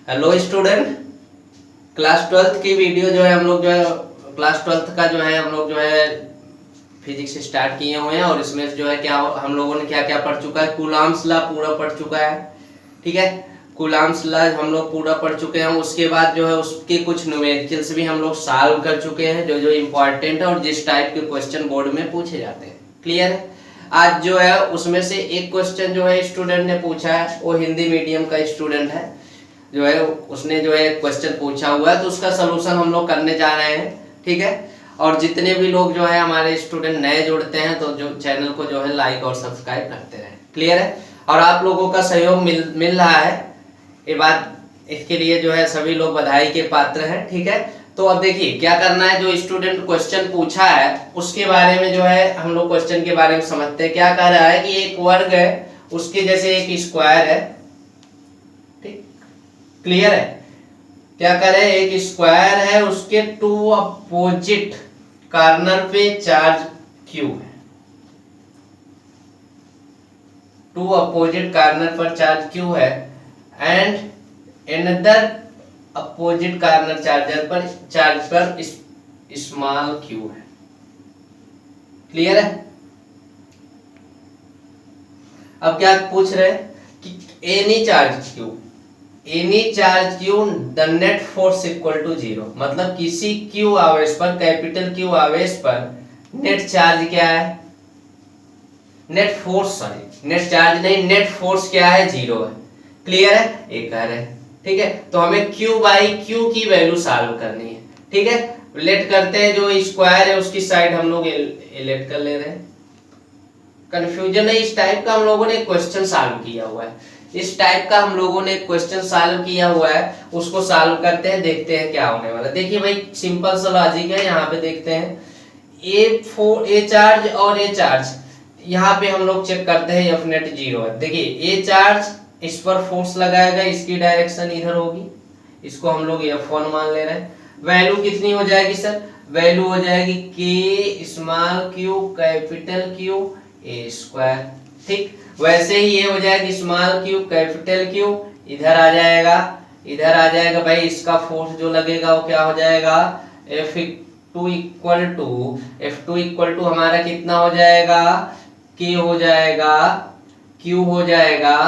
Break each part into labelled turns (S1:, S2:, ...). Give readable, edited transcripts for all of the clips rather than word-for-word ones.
S1: Hello student, class twelfth की video जो है हम लोग जो है क्लास ट्वेल्थ का जो है हम लोग जो है फिजिक्स स्टार्ट किए हुए हैं। और इसमें जो है क्या हम लोगों ने क्या क्या पढ़ चुका है, कूलॉम्स लॉ पूरा पढ़ चुका है। ठीक है, कूलॉम्स लॉ हम लोग पूरा पढ़ चुके हैं। उसके बाद जो है उसके कुछ न्यूमेरिकल्स भी हम लोग सॉल्व कर चुके हैं जो जो इम्पोर्टेंट है और जिस टाइप के क्वेश्चन बोर्ड में पूछे जाते हैं। क्लियर है। आज जो है उसमें से एक क्वेश्चन जो है स्टूडेंट ने पूछा है, वो हिंदी मीडियम का स्टूडेंट है जो है, उसने जो है क्वेश्चन पूछा हुआ है तो उसका सलूशन हम लोग करने जा रहे हैं। ठीक है, और जितने भी लोग जो है हमारे स्टूडेंट नए जुड़ते हैं तो जो चैनल को जो है लाइक और सब्सक्राइब करते रहें। क्लियर है, और आप लोगों का सहयोग मिल रहा है, ये बात इसके लिए जो है सभी लोग बधाई के पात्र हैं। ठीक है, तो अब देखिए क्या करना है। जो स्टूडेंट क्वेश्चन पूछा है उसके बारे में जो है हम लोग क्वेश्चन के बारे में समझते हैं। क्या कह रहा है कि एक वर्ग है, उसके जैसे एक स्क्वायर है। ठीक, क्लियर है। क्या करें, एक स्क्वायर है, उसके टू अपोजिट कॉर्नर पे चार्ज क्यू है। टू अपोजिट कॉर्नर पर चार्ज क्यू है and another opposite corner charge पर स्मॉल क्यू है। क्लियर है। अब क्या पूछ रहे हैं कि any charge Q the net force equal to zero. मतलब किसी क्यू आवेश पर, कैपिटल क्यू आवेश पर नेट चार्ज क्या है, net force, sorry net charge नहीं, नेट फोर्स क्या है, जीरो है। क्लियर है, एक कह रहे हैं। ठीक है, तो हमें क्यू बाई क्यू की वैल्यू सॉल्व करनी है। ठीक है, लेट करते हैं। जो स्क्वायर है उसकी साइड हम लोग लेट कर ले रहे हैं। कंफ्यूजन है, इस टाइप का हम लोगों ने क्वेश्चन सॉल्व किया हुआ है। इस टाइप का हम लोगों ने क्वेश्चन सॉल्व किया हुआ है, उसको सॉल्व करते हैं, देखते हैं क्या होने वाला। देखिए भाई, सिंपल सा लॉजिक है। यहाँ पे देखते हैं ए चार्ज और ए चार्ज, यहाँ पे हम लोग चेक करते हैं एफ नेट जीरो है। देखिए ए चार्ज इस पर फोर्स लगाएगा, इसकी डायरेक्शन इधर होगी, इसको हम लोग F1 मान ले रहे हैं। वैल्यू कितनी हो जाएगी सर, वैल्यू हो जाएगी के small Q capital Q A square. ठीक, वैसे ही ये हो जाएगा स्मॉल क्यू कैपिटल क्यू, इधर आ जाएगा, इधर आ जाएगा भाई। इसका फोर्स जो लगेगा वो क्या हो जाएगा, F2 इक्वल टू हमारा कितना हो जाएगा, K हो जाएगा, Q हो जाएगा,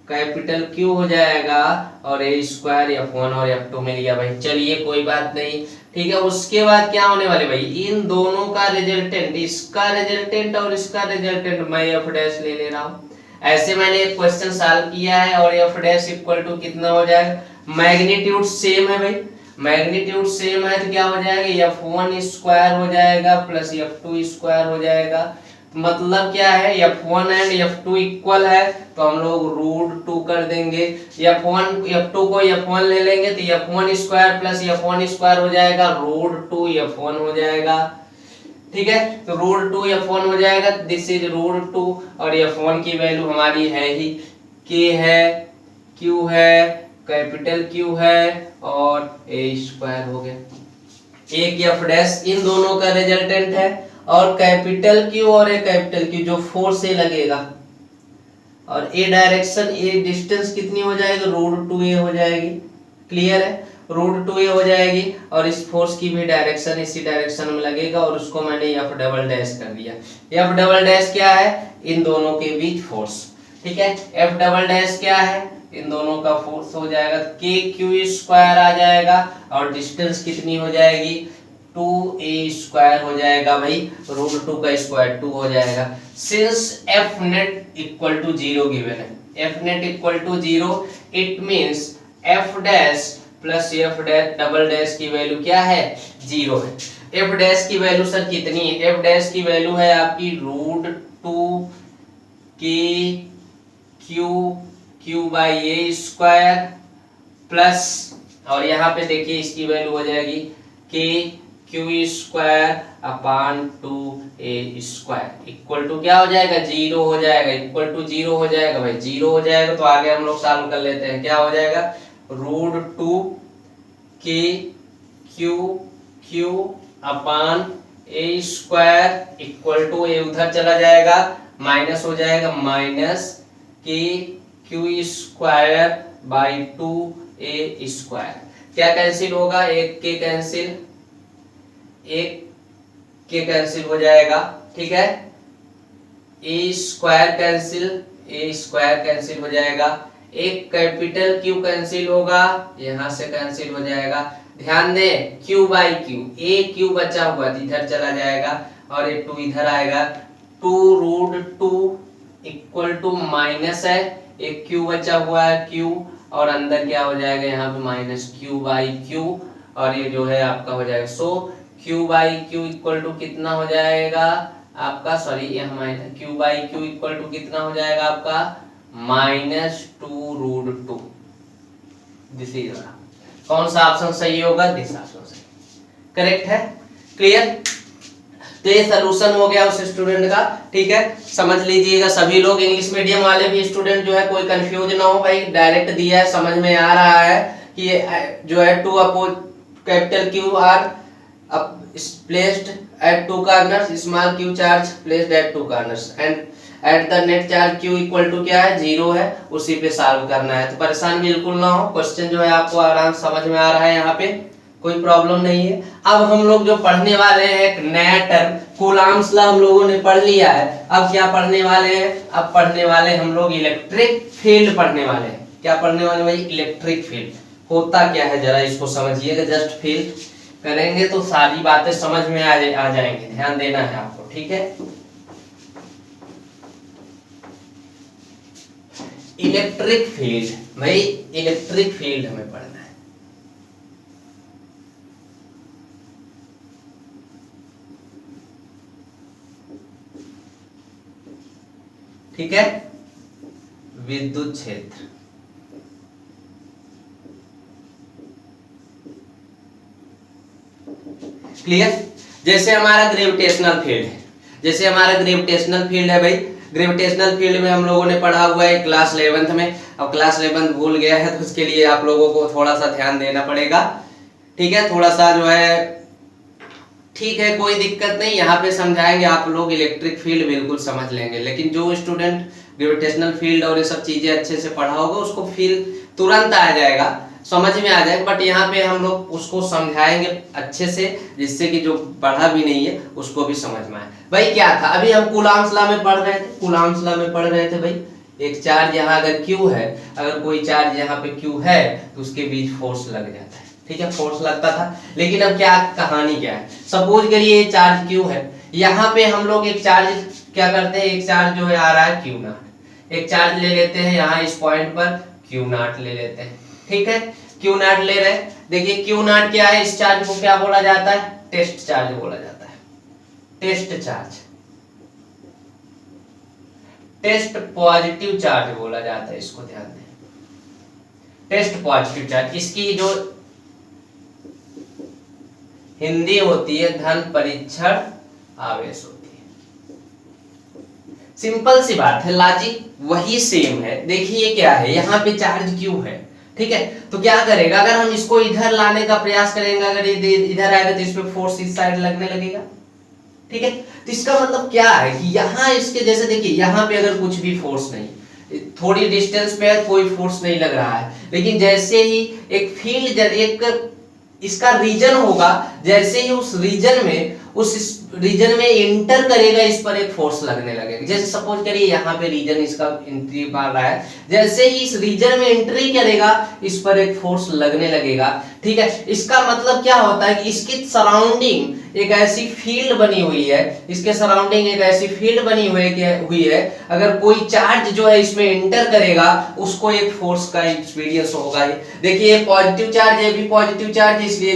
S1: कैपिटल Q हो जाएगा और ए स्क्वायर F1 और F2 मिल गया भाई। चलिए कोई बात नहीं। ठीक है, उसके बाद क्या होने वाले भाई, इन दोनों का रिजल्टेंट, इसका रिजल्टेंट और इसका रिजल्टेंट मैं एफ डैश ले ले रहा हूँ। ऐसे मैंने एक क्वेश्चन सॉल्व किया है और एफ डैश इक्वल टू कितना हो जाएगा, मैग्नीट्यूड सेम है भाई, मैग्नीट्यूड सेम है तो क्या हो जाएगा, F1 स्क्वायर हो जाएगा प्लस F2 स्क्वायर हो जाएगा। मतलब क्या है, F1 एंड F2 इक्वल है तो हम लोग √2 कर देंगे। F2 को F1 ले लेंगे तो F1 square plus F1 square हो जाएगा, √2 F1 हो जाएगा। ठीक है, तो √2 F1 हो जाएगा, दिस इज √2 और F1 की वैल्यू हमारी है ही, K है, Q है, कैपिटल Q है और A स्क्वायर हो गया। एक F डैश इन दोनों का रिजल्टेंट है और कैपिटल Q और ए कैपिटल Q जो फोर्स से लगेगा और ए डायरेक्शन, ए डिस्टेंस कितनी हो जाएगी, √2a हो जाएगी। क्लियर है, √2a हो जाएगी और इस फोर्स की भी डायरेक्शन इसी डायरेक्शन में लगेगा और उसको मैंने F डबल डैश कर दिया। F डबल डैश क्या है, इन दोनों के बीच फोर्स। ठीक है, F डबल डैश क्या है, इन दोनों का फोर्स हो जाएगा, के क्यू स्क्वायर आ जाएगा और डिस्टेंस कितनी हो जाएगी, 2a स्क्वायर हो जाएगा भाई, √2 का स्क्वायर 2 हो जाएगा। Since F net equal to 0 given है, F net equal to 0, it means F dash plus F double dash की वैल्यू क्या है, 0 है। एफ डैश की वैल्यू सर कितनी है, एफ डैश की वैल्यू है आपकी √2 के Q by A square plus, और यहाँ पे देखिए इसकी वैल्यू हो जाएगी के Q square upon 2a square equal to क्या हो जाएगा, 0 हो जाएगा, इक्वल टू 0 हो जाएगा भाई। 0 हो जाएगा तो आगे हम लोग सॉल्व कर लेते हैं। क्या हो जाएगा, √2 के q upon a square equal to, a उधर चला जाएगा, माइनस हो जाएगा, माइनस के Q square by 2 a square, क्या कैंसिल होगा, एक के कैंसिल, एक के कैंसिल हो जाएगा, ठीक है, ए स्क्वायर कैंसिल हो जाएगा, एक कैपिटल क्यू कैंसिल होगा, यहां से कैंसिल हो जाएगा। ध्यान दें Q by Q, A Q बचा हुआ इधर चला जाएगा और ये 2 इधर आएगा, 2√2 इक्वल टू माइनस है, एक क्यू बचा हुआ है क्यू, और अंदर क्या हो जाएगा यहाँ पे माइनस क्यू बाई क्यू, और ये जो है आपका हो जाएगा, so q by q equal to कितना हो जाएगा आपका, सॉरी ये minus q by q equal to कितना हो जाएगा आपका -2√2। दिस इज कौन सा ऑप्शन सही होगा, दिस ऑप्शन सही, करेक्ट है, क्लियर। तो ये सोल्यूशन हो गया उस स्टूडेंट का, ठीक है, समझ लीजिएगा सभी लोग, इंग्लिश मीडियम वाले भी स्टूडेंट जो है कोई कंफ्यूज ना हो भाई, डायरेक्ट दिया है, समझ में आ रहा है कि ये जो है 2 oppose capital Q R placed at 2 corners, small q charge placed at 2 corners and at the net charge q equal to क्या है, 0 है, उसी पे सॉल्व करना है। तो परेशान बिल्कुल ना हो, क्वेश्चन जो है आपको आराम समझ में आ रहा है, यहाँ पे कोई प्रॉब्लम नहीं है। अब हम लोग जो पढ़ने वाले हैं एक नया टर्म कूलॉम्स लॉ हम लोगों ने पढ़ लिया है, अब क्या पढ़ने वाले हैं, अब पढ़ने वाले हम लोग इलेक्ट्रिक फील्ड पढ़ने वाले हैं। क्या पढ़ने वाले भाई, इलेक्ट्रिक फील्ड होता क्या है जरा इसको समझिएगा, जस्ट फील करेंगे तो सारी बातें समझ में आ जाएंगे, ध्यान देना है आपको, ठीक है। इलेक्ट्रिक फील्ड भाई, इलेक्ट्रिक फील्ड हमें पढ़ना है, ठीक है, विद्युत क्षेत्र, क्लियर। जैसे हमारा ग्रेविटेशनल फील्ड है, जैसे हमारा ग्रेविटेशनल फील्ड है भाई, ग्रेविटेशनल फील्ड में हम लोगों ने पढ़ा हुआ है क्लास 11th में, अब क्लास 11th भूल गया है तो उसके लिए आप लोगों को थोड़ा सा ध्यान देना पड़ेगा, ठीक है, थोड़ा सा जो है, ठीक है, कोई दिक्कत नहीं, यहाँ पे समझाएंगे आप लोग, इलेक्ट्रिक फील्ड बिल्कुल समझ लेंगे, लेकिन जो स्टूडेंट ग्रेविटेशनल फील्ड और ये सब चीजें अच्छे से पढ़ा होगा उसको फील तुरंत आ जाएगा, समझ में आ जाएगा, बट यहाँ पे हम लोग उसको समझाएंगे अच्छे से, जिससे कि जो पढ़ा भी नहीं है उसको भी समझ में आए। भाई क्या था, अभी हम कूलॉम्स लॉ में पढ़ रहे थे, कूलॉम्स लॉ में पढ़ रहे थे भाई, एक चार्ज यहाँ अगर Q है, अगर कोई चार्ज यहाँ पे Q है तो उसके बीच फोर्स लग जाता है, ठीक है, फोर्स लगता था। लेकिन अब क्या कहानी क्या है, सपोज करिए ये चार्ज Q है, यहाँ पे हम लोग एक चार्ज क्या करते हैं, एक चार्ज जो है आ रहा है Q0, एक चार्ज ले लेते हैं यहाँ इस पॉइंट पर Q0 ले लेते हैं, ठीक है, Q0 ले रहे हैं। देखिए Q0 क्या है, इस चार्ज को क्या बोला जाता है, टेस्ट चार्ज बोला जाता है, test charge, test positive charge बोला जाता है, इसको ध्यान दें, टेस्ट पॉजिटिव चार्ज, इसकी जो हिंदी होती है धन परीक्षण आवेश होती है। सिंपल सी बात है, लॉजिक वही सेम है। देखिए क्या है, यहाँ पे चार्ज Q है, ठीक है, तो क्या करेगा, अगर हम इसको इधर लाने का प्रयास करेंगे, अगर इधर आएगा तो इसमें फोर्स इस साइड लगने लगेगा, ठीक है। तो इसका मतलब क्या है कि यहाँ इसके जैसे देखिए, यहाँ पे अगर कुछ भी फोर्स नहीं, थोड़ी डिस्टेंस पे है, कोई फोर्स नहीं लग रहा है, लेकिन जैसे ही एक फील्ड, एक इसका रीजन होगा, जैसे ही उस रीजन में एंटर करेगा, इस पर एक फोर्स लगने लगेगा। जैसे सपोज करिए यहाँ पे रीजन इसका एंट्री मार रहा है, जैसे ही इस रीजन में एंट्री करेगा, इस पर एक फोर्स लगने लगेगा, ठीक है। इसका मतलब क्या होता है कि इसकी सराउंडिंग एक ऐसी फील्ड बनी हुई है, इसके सराउंडिंग एक ऐसी फील्ड बनी हुई है, अगर कोई चार्ज जो है इसमें एंटर करेगा, उसको एक फोर्स का एक्सपीरियंस होगा ही। देखिए ये पॉजिटिव चार्ज है, भी पॉजिटिव चार्ज, इसलिए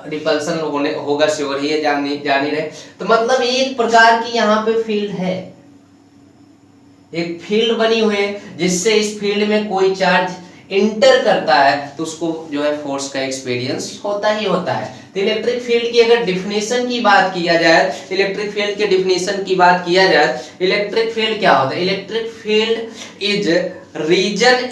S1: रिपल्सन होगा श्योर ही है, जान ही रहे। तो मतलब एक प्रकार की यहाँ पे फील्ड है, एक फील्ड बनी हुई है, जिससे इस फील्ड में कोई चार्ज इंटर करता है तो उसको जो है फोर्स का एक्सपीरियंस होता ही होता है। तो इलेक्ट्रिक फील्ड की अगर डिफिनेशन की बात किया जाए, इलेक्ट्रिक फील्ड के डिफिनेशन की बात किया जाए, इलेक्ट्रिक फील्ड क्या होता है, electric field is region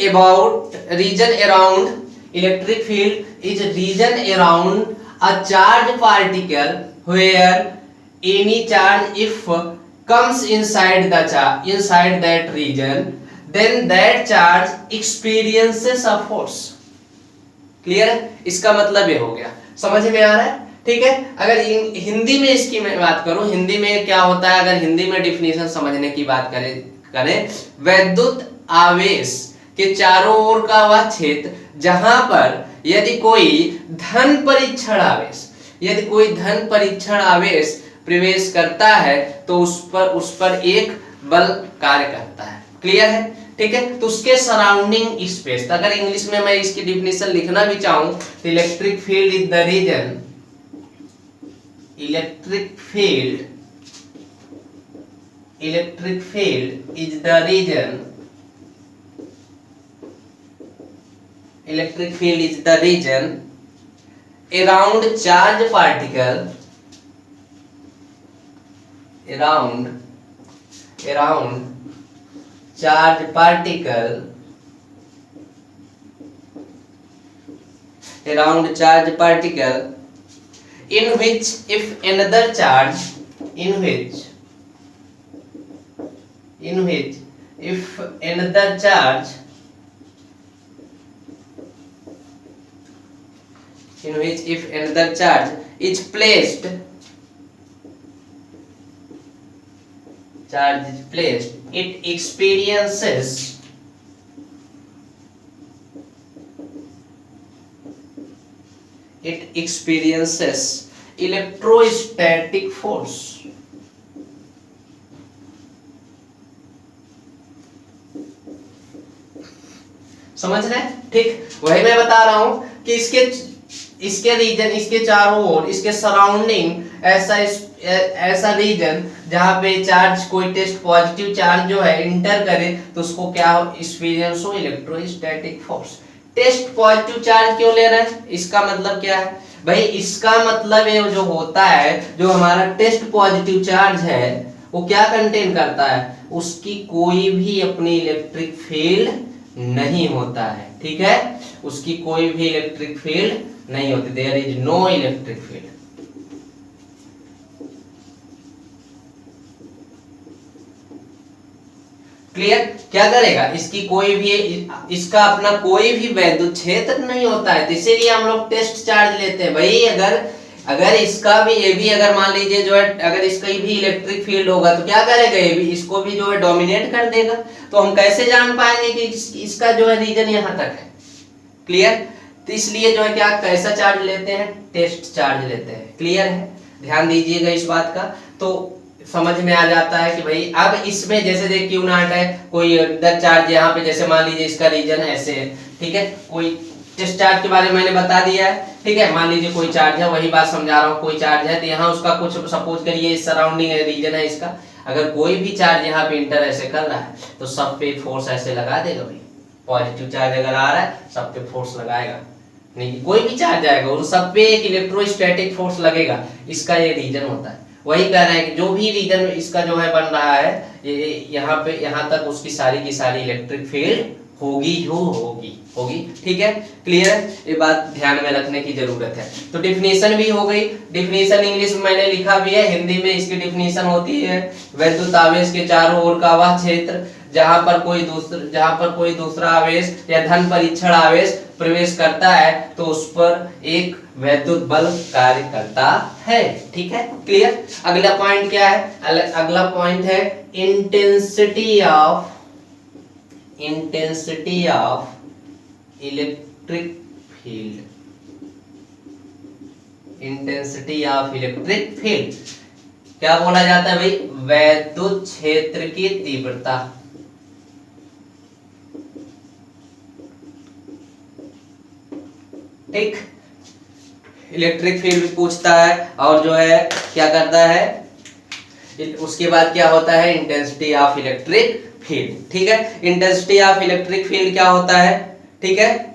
S1: around, electric field is region around a charge particle where any charge if comes inside that region, then that charge experiences a force, clear है, इसका मतलब ये हो गया, समझ में आ रहा है। ठीक है, अगर हिंदी में इसकी मैं बात करूं, हिंदी में क्या होता है, अगर हिंदी में डिफिनेशन समझने की बात करें, वैद्युत आवेश के चारों ओर का वह क्षेत्र जहां पर यदि कोई धन परीक्षण आवेश, यदि कोई धन परीक्षण आवेश प्रवेश करता है तो उस पर एक बल कार्य करता है। क्लियर है, ठीक है। तो उसके सराउंडिंग स्पेस, अगर इंग्लिश में मैं इसकी डिफिनेशन लिखना भी चाहूं तो electric field is the region, electric field is the region, electric field is the region around charge particle, around charge particle, around charge particle in which if another charge, in which if another charge, in which if another charge is placed, it experiences electrostatic force। समझ रहे हैं, ठीक। वही मैं बता रहा हूं कि इसके रीजन, इसके चारों ओर, इसके सराउंडिंग ऐसा रीजन जहां पे चार्ज, कोई टेस्ट पॉजिटिव चार्ज जो है इंटर करे तो उसको क्या हो, एक्सपीरियंस हो electrostatic force. Test positive charge क्यों ले रहे हैं, इसका मतलब क्या है भाई, इसका मतलब ये जो होता है, जो हमारा टेस्ट पॉजिटिव चार्ज है वो क्या कंटेन करता है, उसकी कोई भी अपनी इलेक्ट्रिक फील्ड नहीं होता है। ठीक है, उसकी कोई भी इलेक्ट्रिक फील्ड नहीं होती, there is no electric field. Clear, क्या करेगा, इसकी कोई भी, इसका अपना कोई भी वैद्युत क्षेत्र नहीं होता है, तो इसीलिए हम लोग टेस्ट चार्ज लेते हैं भाई। अगर इसका भी, ये भी अगर मान लीजिए जो है, अगर इसका भी इलेक्ट्रिक फील्ड होगा तो क्या करेगा, ये भी इसको भी जो है डोमिनेट कर देगा, तो हम कैसे जान पाएंगे कि इसका जो है रीजन यहाँ तक है। क्लियर, तो इसलिए जो है क्या, कैसा चार्ज लेते हैं, टेस्ट चार्ज लेते हैं। क्लियर है, ध्यान दीजिएगा इस बात का, तो समझ में आ जाता है कि भाई अब इसमें जैसे देख क्यू नॉट है, कोई अंदर चार्ज यहाँ पे, जैसे मान लीजिए इसका रीजन ऐसे है, ठीक है, कोई टेस्ट चार्ज के बारे में मैंने बता दिया है। ठीक है, मान लीजिए कोई चार्ज है, वही बात समझा रहा हूँ, कोई चार्ज है तो यहाँ उसका कुछ सपोज करिए इस सराउंडिंग रीजन है इसका, अगर कोई भी चार्ज यहाँ पे इंटर ऐसे कर रहा है तो सब पे फोर्स ऐसे लगा देगा भाई। पॉजिटिव चार्ज अगर आ रहा है सब पे फोर्स लगाएगा, नहीं कोई भी चार्ज आएगा उन सब पे एक इलेक्ट्रोस्टैटिक फोर्स लगेगा, इसका ये रीजन होता है। वही कह रहे हैं कि जो भी रीजन इसका जो है बन रहा है, ये यहाँ पे, यहाँ तक उसकी सारी की सारी इलेक्ट्रिक फील्ड होगी। ठीक है, क्लियर है, ये बात ध्यान में रखने की जरूरत है। तो डिफिनेशन भी हो गई, डिफिनेशन इंग्लिश में मैंने लिखा भी है, हिंदी में इसकी डिफिनेशन होती है, वैद्युत आवेश के चारों ओर का वह क्षेत्र जहां पर कोई दूसरा आवेश या धन परीक्षण आवेश प्रवेश करता है तो उस पर एक वैद्युत बल कार्य करता है। ठीक है, क्लियर। अगला पॉइंट क्या है, अगला पॉइंट है intensity of electric field. Intensity of electric field क्या बोला जाता है भाई, वैद्युत क्षेत्र की तीव्रता। ठीक, इलेक्ट्रिक फील्ड पूछता है और जो है क्या करता है, उसके बाद क्या होता है, इंटेंसिटी ऑफ इलेक्ट्रिक फील्ड। ठीक है, इंटेंसिटी ऑफ इलेक्ट्रिक फील्ड क्या होता है, ठीक है,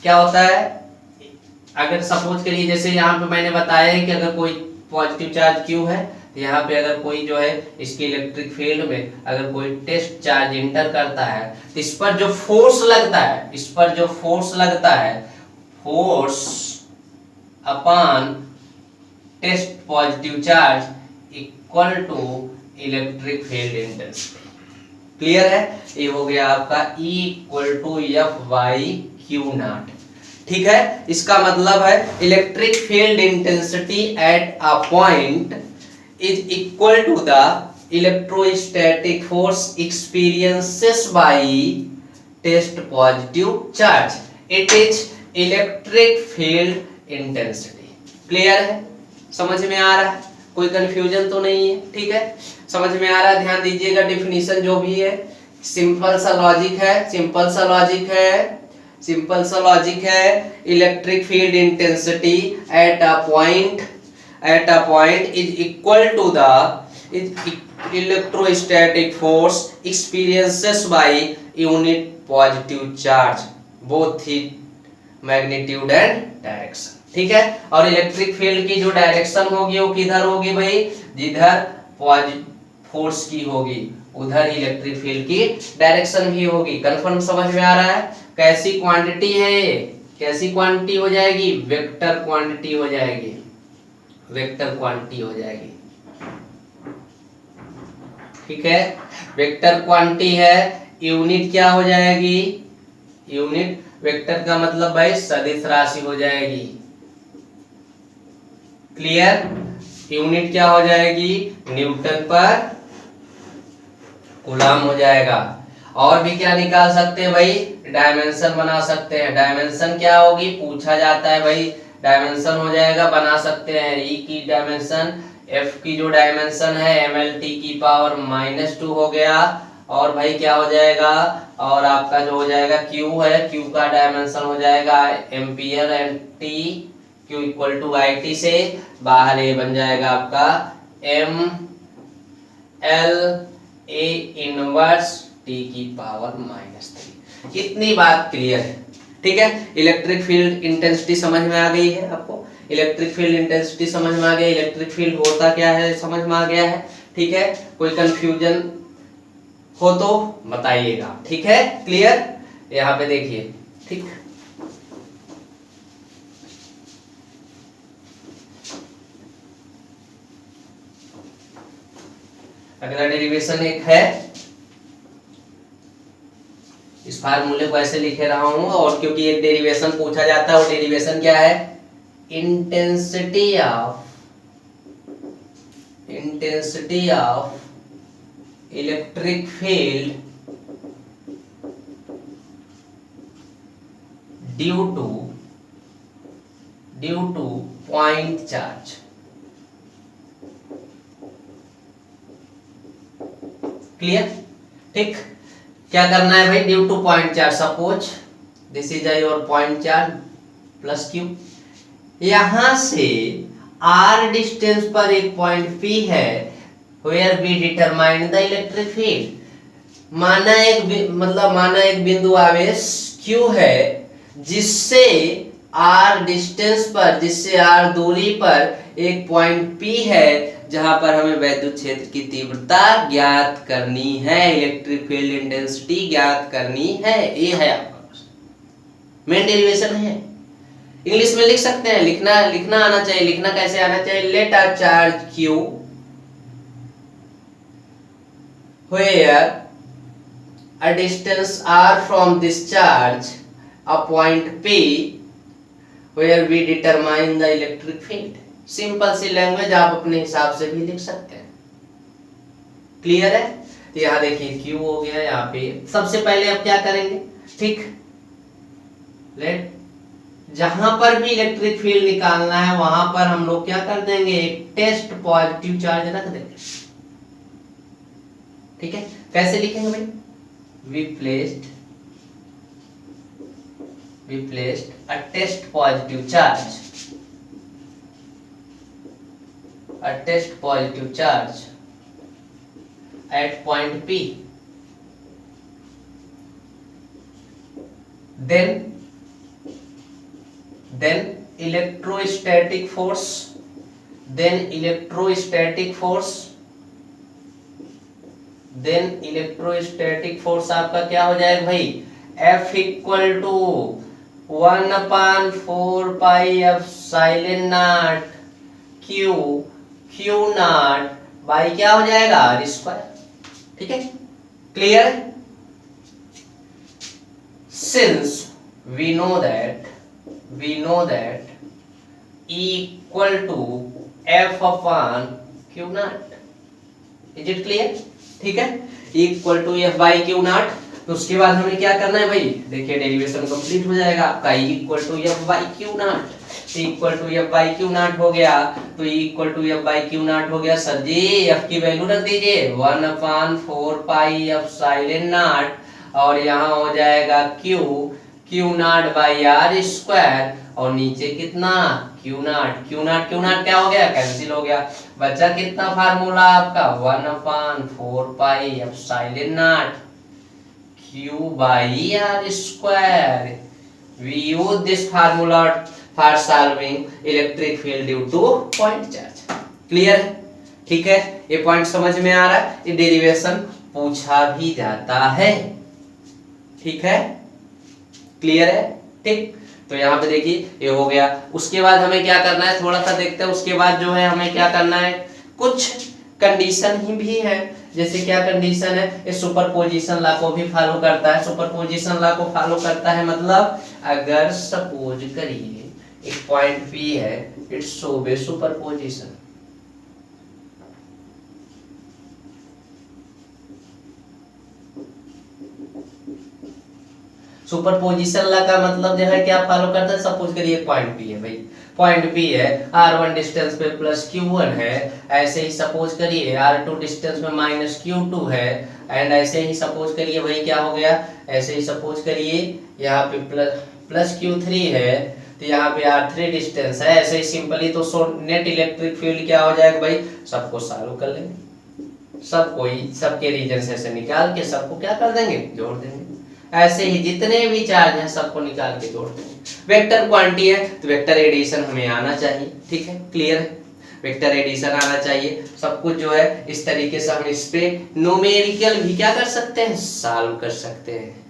S1: क्या होता है, अगर सपोज करिए जैसे यहाँ पे मैंने बताया है कि अगर कोई पॉजिटिव चार्ज Q है तो यहाँ पे अगर कोई जो है इसकी इलेक्ट्रिक फील्ड में अगर कोई टेस्ट चार्ज इंटर करता है तो इस पर जो फोर्स लगता है, force upon test positive charge equal to electric field intensity. Clear है, ये हो गया आपका E equal to F by Q naught. ठीक है, इसका मतलब है electric field intensity at a point is equal to the electrostatic force experiences by test positive charge. It is electric field intensity. Clear है, समझ में आ रहा है, कोई कंफ्यूजन तो नहीं है? ठीक है, समझ में आ रहा है, ध्यान दीजिएगा। डिफिनीशन जो भी है सिंपल सा लॉजिक है, सिंपल सा लॉजिक है, सिंपल सा लॉजिक है। Electric field intensity at a point is equal to the electrostatic force experiences by unit positive charge both ही मैग्नीट्यूड एंड डायरेक्शन। ठीक है, और इलेक्ट्रिक फील्ड की जो डायरेक्शन होगी वो किधर होगी भाई? जिधर फोर्स की होगी उधर इलेक्ट्रिक फील्ड की डायरेक्शन भी होगी। कंफर्म समझ में आ रहा है? कैसी क्वांटिटी है ये? कैसी क्वांटिटी हो जाएगी? वेक्टर क्वांटिटी हो जाएगी, वेक्टर क्वांटिटी हो जाएगी। ठीक है, वेक्टर क्वांटिटी है। यूनिट क्या हो जाएगी? यूनिट वेक्टर का मतलब भाई सदिश राशि हो जाएगी। क्लियर? यूनिट क्या हो जाएगी? न्यूटन पर कूलम हो जाएगा। और भी क्या निकाल सकते हैं भाई? डायमेंशन बना सकते हैं। डायमेंशन क्या होगी? पूछा जाता है भाई, डायमेंशन हो जाएगा, बना सकते हैं। ई की डायमेंशन, एफ की जो डायमेंशन है mlt की पावर -2 हो गया। और भाई क्या हो जाएगा? और आपका जो हो जाएगा Q है, Q का डायमेंशन हो जाएगा ampere mt, Q equal to IT से बाहर ये बन जाएगा आपका m l a inverse t की पावर -3। इतनी बात क्लियर है। ठीक है, इलेक्ट्रिक फील्ड इंटेंसिटी समझ में आ गई है आपको? इलेक्ट्रिक फील्ड इंटेंसिटी समझ में आ गया, इलेक्ट्रिक फील्ड होता क्या है समझ में आ गया है। ठीक है, कोई कंफ्यूजन हो तो बताइएगा। ठीक है, क्लियर? यहाँ पे देखिए। ठीक, अगला डेरिवेशन एक है, इस फार्मूले को ऐसे लिखे रहा हूं, और क्योंकि एक डेरिवेशन पूछा जाता है, वो डेरिवेशन क्या है? Intensity of electric field due to point charge. Clear? ठीक, क्या करना है भाई? Due to point charge. Suppose this is your point charge plus Q. यहां से r डिस्टेंस पर एक पॉइंट P है, where we determine the electric field। माना एक बिंदु आवेश Q है, जिससे r डिस्टेंस पर, जिससे r दूरी पर एक पॉइंट P है, जहां पर हमें विद्युत क्षेत्र की तीव्रता ज्ञात करनी है, इलेक्ट्रिक फील्ड इंटेंसिटी ज्ञात करनी है। ये है आपका मेन डेरिवेशन है। इंग्लिश में लिख सकते हैं, लिखना आना चाहिए। लिखना कैसे आना चाहिए? Let a charge Q where a distance r from this charge a point P where we determine the electric field। Simple सी लैंग्वेज, आप अपने हिसाब से भी लिख सकते हैं। क्लियर है? तो यहाँ देखिए Q हो गया यहाँ पे। सबसे पहले अब क्या करेंगे? ठीक, लेट जहां पर भी इलेक्ट्रिक फील्ड निकालना है वहां पर हम लोग क्या कर देंगे? एक टेस्ट पॉजिटिव चार्ज रख देंगे। ठीक है, कैसे लिखेंगे भाई? we placed a test positive charge at point P, then electrostatic force आपका क्या हो जाएगा भाई? F equal to 1/4 pi epsilon naught Q naught by क्या हो जाएगा? R square. ठीक है, clear? Since we know that E equal to F upon Q naught. Is it clear? ठीक है, E equal to F by Q naught. तो उसके बाद हमें क्या करना है भाई, देखिए डेरिवेशन कंप्लीट हो जाएगा आपका। E equal to F by Q naught, equal to F by Q naught हो गया। तो E equal to F by Q naught हो गया। सर जी एफ की वैल्यू रख दीजिए 1/4 पाई एप्सिलॉन नॉट, और यहाँ हो जाएगा Q naught by R square, और नीचे कितना क्यू नॉट क्या हो गया, कैंसिल हो गया। बचा कितना फार्मूला आपका 1/4 pi epsilon naught Q by R square. We use this formula for solving electric field due to point charge. Clear है? ठीक है, ये पॉइंट समझ में आ रहा है। ये डेरिवेशन पूछा भी जाता है। ठीक है, क्लियर है? ठीक, तो यहाँ पे देखिए ये हो गया। उसके बाद हमें क्या करना है, थोड़ा सा देखते हैं। उसके बाद जो है हमें क्या करना है, कुछ कंडीशन ही भी है। जैसे क्या कंडीशन है, ये सुपरपोजिशन लॉ को भी फॉलो करता है। सुपरपोजिशन लॉ को फॉलो करता है मतलब अगर सपोज करिए एक पॉइंट P है, it's show superposition. Superposition law का मतलब जो है क्या फॉलो करता है, सपोज करिए पॉइंट P है भाई, पॉइंट P है, R1 डिस्टेंस पे प्लस Q1 है। ऐसे ही सपोज करिए R2 डिस्टेंस में माइनस Q2 है। एंड ऐसे ही सपोज करिए भाई क्या हो गया, ऐसे ही सपोज करिए यहाँ पे प्लस Q3 है, तो यहाँ पे R3 डिस्टेंस है। ऐसे ही सिंपली तो नेट इलेक्ट्रिक फील्ड क्या हो जाएगा भाई, सबको सॉल्व कर लेंगे, सबके रीजन से निकाल के सबको क्या कर देंगे, जोड़ देंगे। ऐसे ही जितने भी चार्ज हैं सबको निकाल के जोड़ देंगे। वेक्टर क्वांटिटी है तो वेक्टर एडिशन हमें आना चाहिए। ठीक है, क्लियर है? वेक्टर एडिशन आना चाहिए। सब कुछ जो है इस तरीके से हम इस पे न्यूमेरिकल भी क्या कर सकते हैं, सॉल्व कर सकते हैं।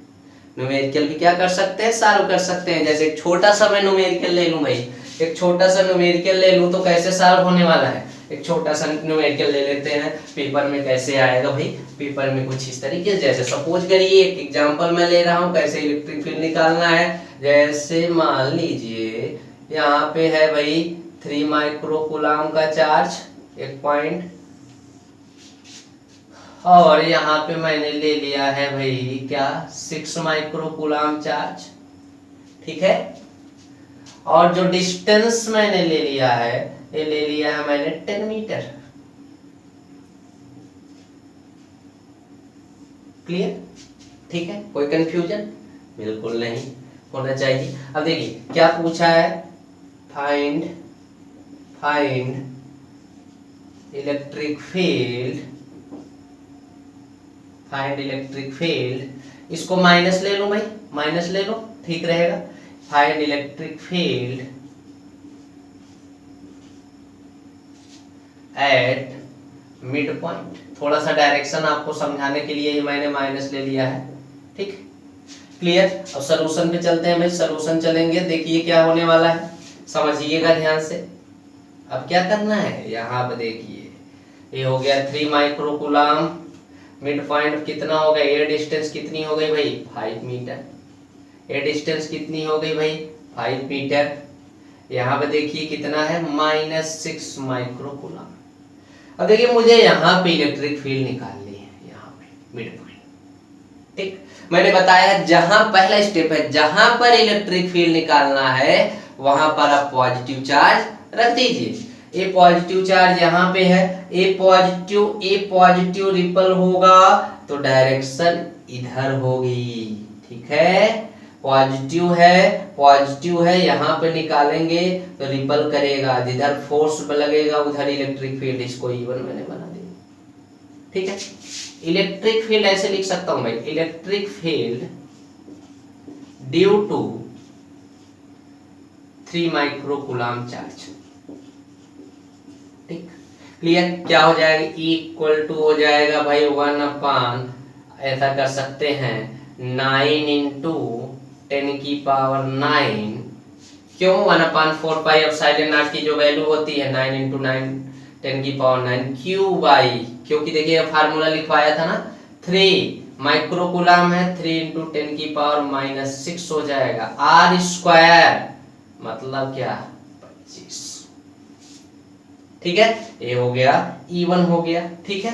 S1: न्यूमेरिकल भी क्या कर सकते हैं, सॉल्व कर सकते हैं। जैसे एक छोटा सा मैं न्यूमेरिकल ले लूं भाई, एक छोटा सा न्यूमेरिकल ले लूं तो कैसे सॉल्व होने वाला है। एक छोटा सा न्यूमेरिकल ले लेते हैं, पेपर में कैसे आएगा भाई, पेपर में कुछ इस तरीके से। जैसे सपोज करिए एक एग्जांपल मैं ले रहा हूं कैसे इलेक्ट्रिक फील्ड निकालना है। जैसे मान लीजिए यहाँ पे है भाई 3 माइक्रो कूलम का चार्ज, एक पॉइंट, और यहाँ पे मैंने ले लिया है भाई क्या 6 माइक्रो कूलम चार्ज। ठीक है, और जो डिस्टेंस मैंने ले लिया है, ये ले लिया है मैंने 10 मीटर। क्लियर? ठीक है, कोई कंफ्यूजन बिल्कुल नहीं होना चाहिए। अब देखिए क्या पूछा है, फाइंड इलेक्ट्रिक फील्ड। इसको माइनस ले लो भाई, माइनस ले लो, ठीक रहेगा। Find electric field at mid point. थोड़ा सा डायरेक्शन आपको समझाने के लिए ही मैंने माइनस ले लिया है। ठीक, क्लियर? अब सॉल्यूशन पे चलते हैं भाई। सॉल्यूशन चलेंगे, देखिए क्या होने वाला है, समझिएगा ध्यान से। अब क्या करना है, यहाँ पे देखिए ये हो गया 3 माइक्रो कूलम, मिड पॉइंट कितना हो गया, एयर डिस्टेंस कितनी हो गई भाई 5 मीटर। एयर डिस्टेंस कितनी हो गई भाई 5 मीटर। यहाँ पे देखिए कितना है -6 माइक्रो कूलम। अब देखिए मुझे यहाँ पे इलेक्ट्रिक फील्ड निकालनी है, यहाँ पे मिड पॉइंट। ठीक, मैंने बताया जहां पहला स्टेप है, जहां पर इलेक्ट्रिक फील्ड निकालना है वहां पर आप पॉजिटिव चार्ज रख दीजिए। ए पॉजिटिव चार्ज यहाँ पे है, ए पॉजिटिव रिपल होगा तो डायरेक्शन इधर होगी। ठीक है, पॉजिटिव है यहाँ पे निकालेंगे तो रिपल करेगा, जिधर फोर्स लगेगा उधर इलेक्ट्रिक फील्ड, इसको E1 मैंने बना दिया। ठीक है, इलेक्ट्रिक फील्ड ऐसे लिख सकता हूं भाई, electric field due to 3 micro coulomb charge. ठीक, क्लियर? क्या हो जाएगा, इक्वल टू हो जाएगा भाई 1/, ऐसा कर सकते हैं 9 इंटू 10 की पावर 9। क्यों 1/4 पाई एप्सिलॉन नॉट की जो वैल्यू होती है 9 इंटू 9 10 की पावर 9 क्यू बाई, क्योंकि देखिए फार्मूला लिखवाया था ना 3 माइक्रोकुलाम है 3 इंटू 10 की पावर माइनस 6 हो जाएगा। आर स्क्वायर मतलब क्या 25। ठीक है, ये हो गया E1 हो गया। ठीक है,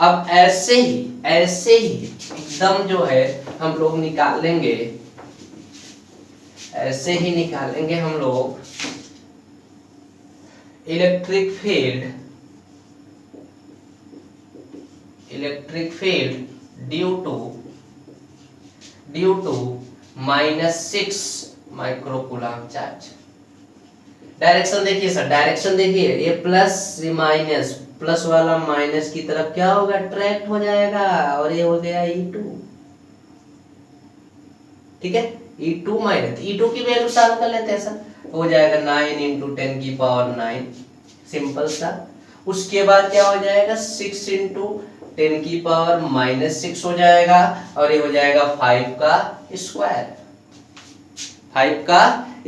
S1: अब ऐसे ही एकदम जो है हम लोग निकालेंगे, ऐसे ही निकालेंगे हम लोग electric field due to -6 microcoulomb charge. Direction देखिए सर, डायरेक्शन देखिए, ये प्लस ये माइनस, प्लस वाला माइनस की तरफ क्या होगा, अट्रैक्ट हो जाएगा, और ये हो गया E2। ठीक है, E2 माइनस E2 की वैल्यू सॉल्व कर लेते हैं सर, हो जाएगा 9 इंटू 10 की पावर 9, सिंपल सा। उसके बाद क्या हो जाएगा 6 इंटू 10 की पावर -6 हो जाएगा, और ये हो जाएगा 5 का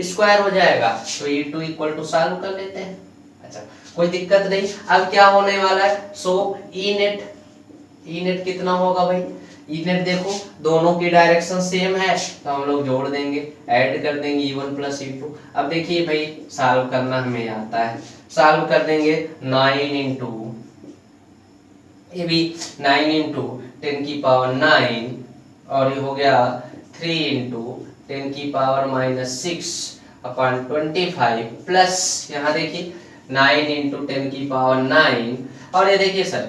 S1: स्क्वायर हो जाएगा। तो E2 इक्वल टू सॉल्व कर लेते हैं। अच्छा, कोई दिक्कत नहीं। अब क्या होने वाला है, सो ई नेट कितना होगा भाई, ई नेट देखो दोनों की डायरेक्शन सेम है, तो हम लोग जोड़ देंगे, ऐड कर देंगे E1 प्लस E2। अब देखिए भाई सॉल्व करना हमें आता है, सॉल्व कर देंगे 9 इंटू, ये भी 9 इंटू 10 की पावर 9, और ये हो गया 3 इंटू 10 की पावर -6 अपॉन 25 प्लस यहाँ देखिए 9 इंटू 10 की पावर 9, और ये देखिए सर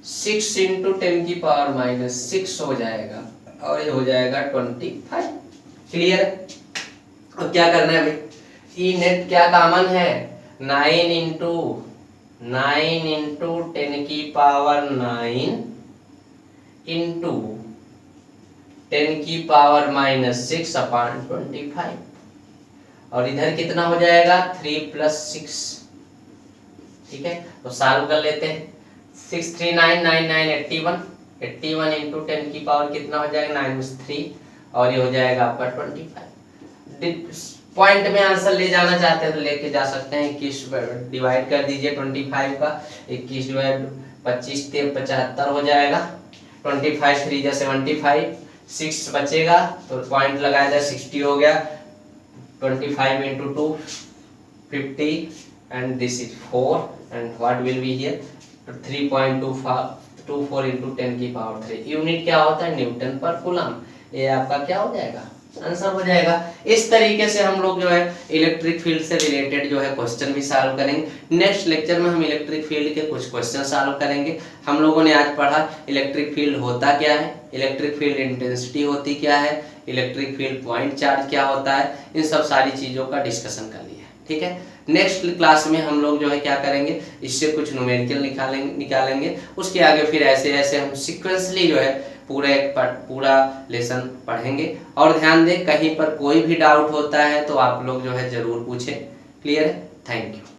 S1: 6 इंटू 10 की पावर -6 हो जाएगा, और ये हो जाएगा 25। क्लियर। अब क्या करना है भाई, ई नेट क्या कॉमन है, 9 इंटू 10 की पावर 9 इंटू 10 की पावर -6 अपॉन 25, और इधर कितना हो जाएगा 3 + 6। ठीक है, तो सॉल्व कर लेते हैं। 6 3 9 9 9 81 इंटू 10 की पावर कितना हो जाएगा 9 + 3, और ये हो जाएगा आपका 25। पॉइंट में आंसर ले जाना चाहते हैं तो लेके जा सकते हैं। 21 डिवाइड कर दीजिए 25 का, 21 डिवाइड 25 3 75 हो जाएगा। 25 3 जा 75, 6 बचेगा तो पॉइंट लगाया जाए 60 हो गया। 25 into 2 50, and this is 4, and what will be here 3.24 into 10 की पावर 3। यूनिट क्या होता है, न्यूटन पर कूलम। ये आपका क्या हो जाएगा, आंसर हो जाएगा। इस तरीके से हम लोग जो है इलेक्ट्रिक फील्ड से रिलेटेड जो है क्वेश्चन भी सॉल्व करेंगे। नेक्स्ट लेक्चर में हम इलेक्ट्रिक फील्ड के कुछ क्वेश्चन सॉल्व करेंगे। हम लोगों ने आज पढ़ा इलेक्ट्रिक फील्ड होता क्या है, इलेक्ट्रिक फील्ड इंटेंसिटी होती क्या है, इलेक्ट्रिक फील्ड पॉइंट चार्ज क्या होता है, इन सब सारी चीज़ों का डिस्कशन कर लिया। ठीक है, नेक्स्ट क्लास में हम लोग जो है क्या करेंगे, इससे कुछ न्यूमेरिकल निकालेंगे। उसके आगे फिर ऐसे ऐसे हम सीक्वेंसली जो है पूरा लेसन पढ़ेंगे। और ध्यान दें, कहीं पर कोई भी डाउट होता है तो आप लोग जो है जरूर पूछें। क्लियर है, थैंक यू।